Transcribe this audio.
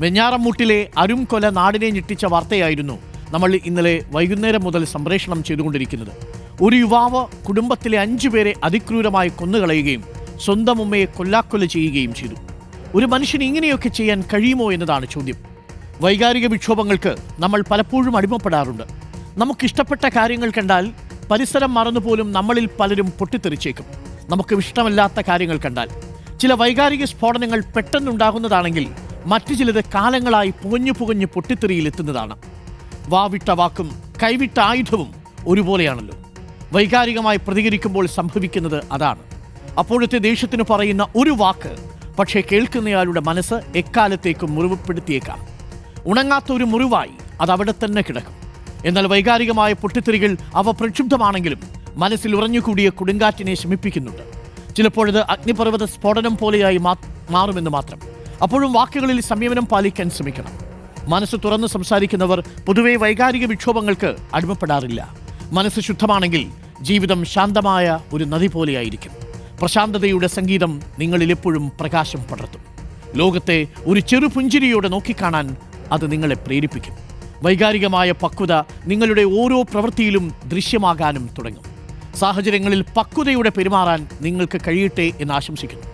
വെഞ്ഞാറമൂട്ടിലെ അരുംകൊല നാടിനെ ഞെട്ടിച്ച വാർത്തയായിരുന്നു നമ്മൾ ഇന്നലെ വൈകുന്നേരം മുതൽ സംപ്രേഷണം ചെയ്തുകൊണ്ടിരിക്കുന്നത്. ഒരു യുവാവ് കുടുംബത്തിലെ 5 പേരെ അതിക്രൂരമായി കൊന്നുകളയുകയും സ്വന്തം ഉമ്മയെ കൊല്ലാക്കൊല ചെയ്യുകയും ചെയ്തു. ഒരു മനുഷ്യന് ഇങ്ങനെയൊക്കെ ചെയ്യാൻ കഴിയുമോ എന്നതാണ് ചോദ്യം. വൈകാരിക വിക്ഷോഭങ്ങൾക്ക് നമ്മൾ പലപ്പോഴും അടിമപ്പെടാറുണ്ട്. നമുക്കിഷ്ടപ്പെട്ട കാര്യങ്ങൾ കണ്ടാൽ പരിസരം മറന്നുപോലും നമ്മളിൽ പലരും പൊട്ടിത്തെറിച്ചേക്കും. നമുക്ക് ഇഷ്ടമല്ലാത്ത കാര്യങ്ങൾ കണ്ടാൽ ചില വൈകാരിക സ്ഫോടനങ്ങൾ പെട്ടെന്നുണ്ടാകുന്നതാണെങ്കിൽ മറ്റു ചിലത് കാലങ്ങളായി പുകഞ്ഞു പൊട്ടിത്തെറിയിലെത്തുന്നതാണ്. വാവിട്ട വാക്കും കൈവിട്ട ആയുധവും ഒരുപോലെയാണല്ലോ. വൈകാരികമായി പ്രതികരിക്കുമ്പോൾ സംഭവിക്കുന്നത് അതാണ്. അപ്പോഴത്തെ ദേഷ്യത്തിന് പറയുന്ന ഒരു വാക്ക് പക്ഷേ കേൾക്കുന്നയാളുടെ മനസ്സ് എക്കാലത്തേക്കും മുറിവുപ്പെടുത്തിയേക്കാം. ഉണങ്ങാത്ത ഒരു മുറിവായി അതവിടെ തന്നെ കിടക്കും. എന്നാൽ വൈകാരികമായ പൊട്ടിത്തെറികൾ അവ പ്രക്ഷുബ്ധമാണെങ്കിലും മനസ്സിൽ ഉറഞ്ഞുകൂടിയ കൊടുങ്കാറ്റിനെ ശമിപ്പിക്കുന്നുണ്ട്. ചിലപ്പോഴത് അഗ്നിപർവ്വത സ്ഫോടനം പോലെയായി മാറുമെന്ന് മാത്രം. അപ്പോഴും വാക്കുകളിൽ സംയമനം പാലിക്കാൻ ശ്രമിക്കണം. മനസ്സ് തുറന്ന് സംസാരിക്കുന്നവർ പൊതുവെ വൈകാരിക വിക്ഷോഭങ്ങൾക്ക് അടിമപ്പെടാറില്ല. മനസ്സ് ശുദ്ധമാണെങ്കിൽ ജീവിതം ശാന്തമായ ഒരു നദി പോലെയായിരിക്കും. പ്രശാന്തതയുടെ സംഗീതം നിങ്ങളിൽ എപ്പോഴും പ്രകാശം പടർത്തും. ലോകത്തെ ഒരു ചെറുപുഞ്ചിരിയോടെ നോക്കിക്കാണാൻ അത് നിങ്ങളെ പ്രേരിപ്പിക്കും. വൈകാരികമായ പക്വത നിങ്ങളുടെ ഓരോ പ്രവൃത്തിയിലും ദൃശ്യമാകാനും തുടങ്ങും. സാഹചര്യങ്ങളിൽ പക്വതയോടെ പെരുമാറാൻ നിങ്ങൾക്ക് കഴിയട്ടെ എന്ന് ആശംസിക്കുന്നു.